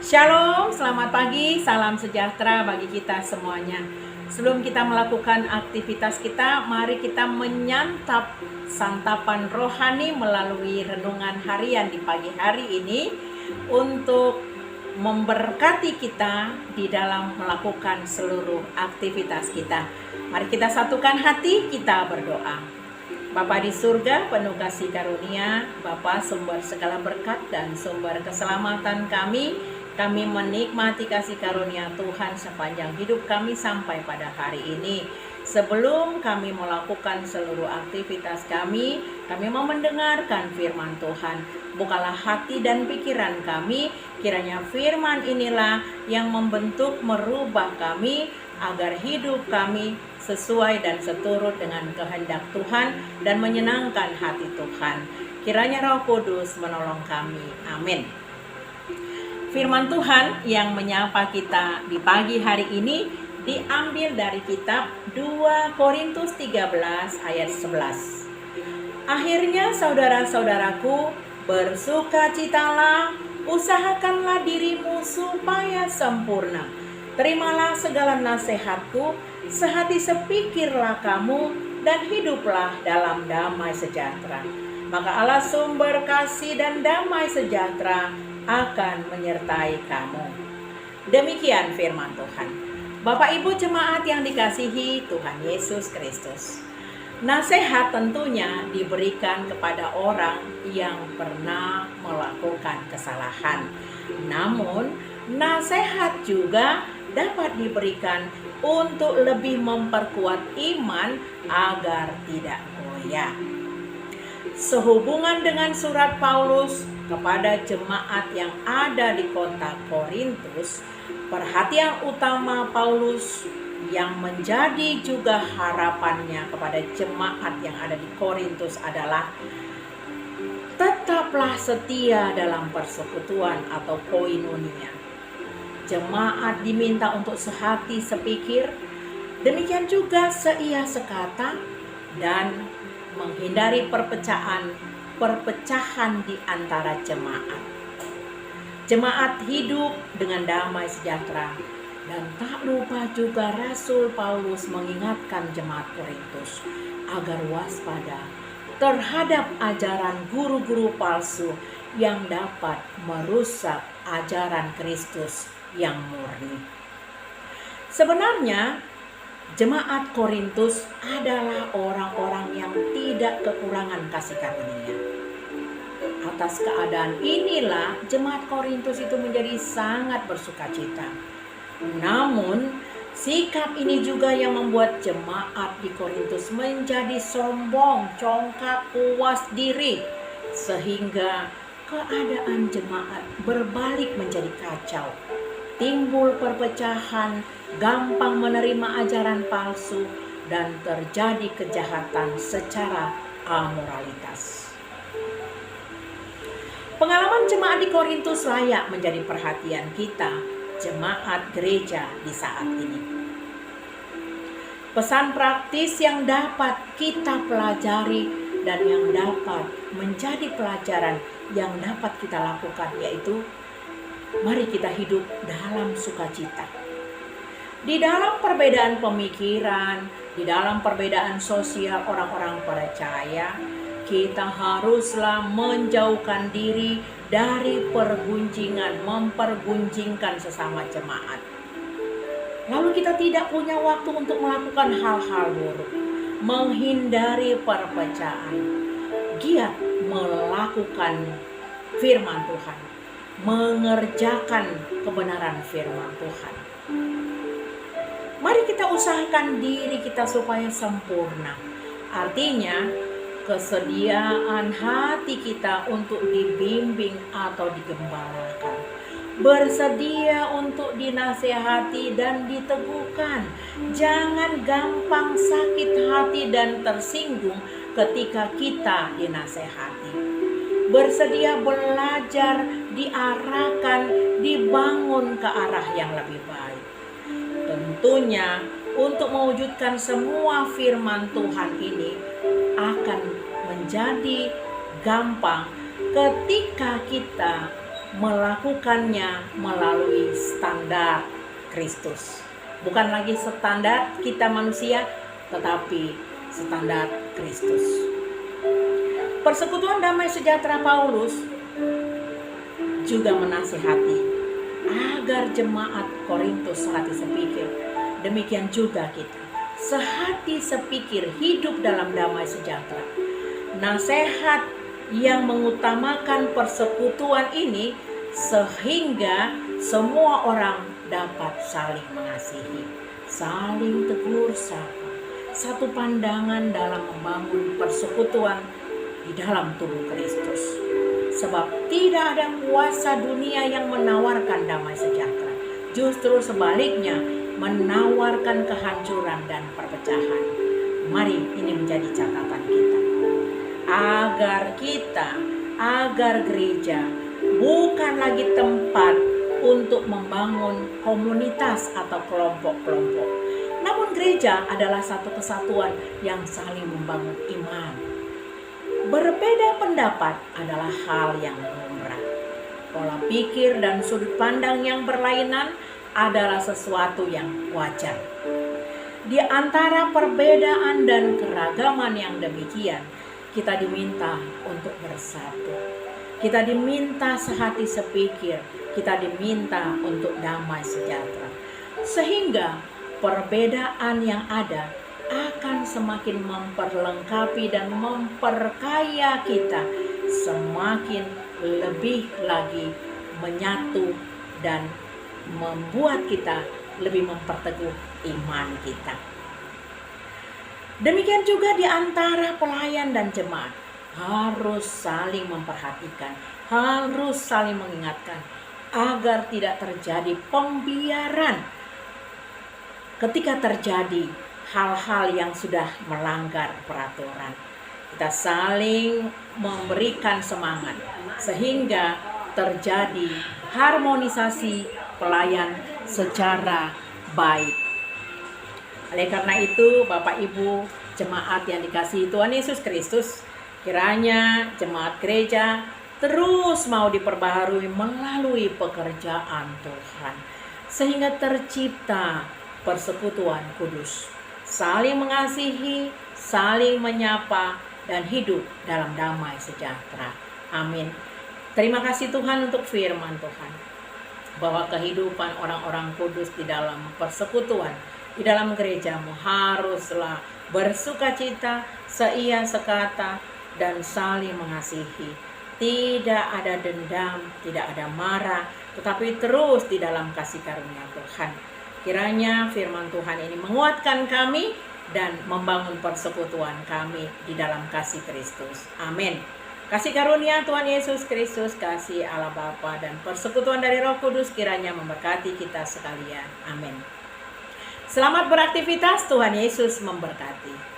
Shalom, selamat pagi, salam sejahtera bagi kita semuanya. Sebelum kita melakukan aktivitas kita, mari kita menyantap santapan rohani melalui renungan harian di pagi hari ini untuk memberkati kita di dalam melakukan seluruh aktivitas kita. Mari kita satukan hati, kita berdoa. Bapa di surga, penuh kasih karunia, Bapa sumber segala berkat dan sumber keselamatan kami menikmati kasih karunia Tuhan sepanjang hidup kami sampai pada hari ini. Sebelum kami melakukan seluruh aktivitas kami mau mendengarkan firman Tuhan. Bukalah hati dan pikiran kami, kiranya firman inilah yang membentuk, merubah kami, agar hidup kami sesuai dan seturut dengan kehendak Tuhan dan menyenangkan hati Tuhan. Kiranya Roh Kudus menolong kami. Amin. Firman Tuhan yang menyapa kita di pagi hari ini diambil dari kitab 2 Korintus 13 ayat 11. Akhirnya saudara-saudaraku, bersukacitalah, usahakanlah dirimu supaya sempurna. Terimalah segala nasihatku, sehati sepikirlah kamu, dan hiduplah dalam damai sejahtera. Maka Allah sumber kasih dan damai sejahtera akan menyertai kamu. Demikian firman Tuhan. Bapak Ibu jemaat yang dikasihi Tuhan Yesus Kristus. Nasihat tentunya diberikan kepada orang yang pernah melakukan kesalahan. Namun, nasihat juga dapat diberikan untuk lebih memperkuat iman agar tidak goyah. Sehubungan dengan surat Paulus kepada jemaat yang ada di kota Korintus, perhatian utama Paulus yang menjadi juga harapannya kepada jemaat yang ada di Korintus adalah tetaplah setia dalam persekutuan atau koinonia. Jemaat diminta untuk sehati sepikir, demikian juga seia sekata, dan menghindari perpecahan di antara jemaat. Jemaat hidup dengan damai sejahtera, dan tak lupa juga Rasul Paulus mengingatkan jemaat Korintus agar waspada terhadap ajaran guru-guru palsu yang dapat merusak ajaran Kristus yang murni. Sebenarnya jemaat Korintus adalah orang-orang yang tidak kekurangan kasih karunia. Atas keadaan inilah jemaat Korintus itu menjadi sangat bersukacita. Namun sikap ini juga yang membuat jemaat di Korintus menjadi sombong, congkak, puas diri, sehingga keadaan jemaat berbalik menjadi kacau. Timbul perpecahan, gampang menerima ajaran palsu, dan terjadi kejahatan secara amoralitas. Pengalaman jemaat di Korintus layak menjadi perhatian kita, jemaat gereja di saat ini. Pesan praktis yang dapat kita pelajari dan yang dapat menjadi pelajaran yang dapat kita lakukan yaitu mari kita hidup dalam sukacita. Di dalam perbedaan pemikiran, di dalam perbedaan sosial orang-orang percaya, kita haruslah menjauhkan diri dari mempergunjingkan sesama jemaat. Lalu kita tidak punya waktu untuk melakukan hal-hal buruk, menghindari perpecahan, giat melakukan firman Tuhan, mengerjakan kebenaran firman Tuhan. Mari kita usahakan diri kita supaya sempurna. Artinya, kesediaan hati kita untuk dibimbing atau digembalakan. Bersedia untuk dinasehati dan diteguhkan. Jangan gampang sakit hati dan tersinggung ketika kita dinasehati. Bersedia belajar, diarahkan, dibangun ke arah yang lebih baik. Tentunya untuk mewujudkan semua firman Tuhan ini akan menjadi gampang ketika kita melakukannya melalui standar Kristus. Bukan lagi standar kita manusia, tetapi standar Kristus. Persekutuan Damai Sejahtera Paulus juga menasihati agar jemaat Korintus sehati sepikir. Demikian juga kita, sehati sepikir hidup dalam damai sejahtera. Nasihat yang mengutamakan persekutuan ini sehingga semua orang dapat saling mengasihi, saling tegur sapa, satu pandangan dalam membangun persekutuan di dalam tubuh Kristus. Sebab tidak ada kuasa dunia yang menawarkan damai sejahtera. Justru sebaliknya, menawarkan kehancuran dan perpecahan. Mari ini menjadi catatan kita. Agar gereja bukan lagi tempat untuk membangun komunitas atau kelompok-kelompok. Namun gereja adalah satu kesatuan yang saling membangun iman. Berbeda pendapat adalah hal yang lumrah. Pola pikir dan sudut pandang yang berlainan adalah sesuatu yang wajar. Di antara perbedaan dan keragaman yang demikian, kita diminta untuk bersatu. Kita diminta sehati sepikir, kita diminta untuk damai sejahtera. Sehingga perbedaan yang ada akan semakin memperlengkapi dan memperkaya kita, semakin lebih lagi menyatu dan membuat kita lebih memperteguh iman kita. Demikian juga di antara pelayan dan jemaat, harus saling memperhatikan, harus saling mengingatkan agar tidak terjadi pembiaran ketika terjadi hal-hal yang sudah melanggar peraturan. Kita saling memberikan semangat sehingga terjadi harmonisasi pelayan secara baik. Oleh karena itu, Bapak Ibu jemaat yang dikasihi Tuhan Yesus Kristus, kiranya jemaat gereja terus mau diperbaharui melalui pekerjaan Tuhan, sehingga tercipta persekutuan kudus, saling mengasihi, saling menyapa, dan hidup dalam damai sejahtera. Amin. Terima kasih Tuhan untuk firman Tuhan, bahwa kehidupan orang-orang kudus di dalam persekutuan, di dalam gerejamu haruslah bersukacita, seia sekata, dan saling mengasihi. Tidak ada dendam, tidak ada marah, tetapi terus di dalam kasih karunia Tuhan. Kiranya firman Tuhan ini menguatkan kami dan membangun persekutuan kami di dalam kasih Kristus. Amin. Kasih karunia Tuhan Yesus Kristus, kasih Allah Bapa, dan persekutuan dari Roh Kudus kiranya memberkati kita sekalian. Amin. Selamat beraktivitas, Tuhan Yesus memberkati.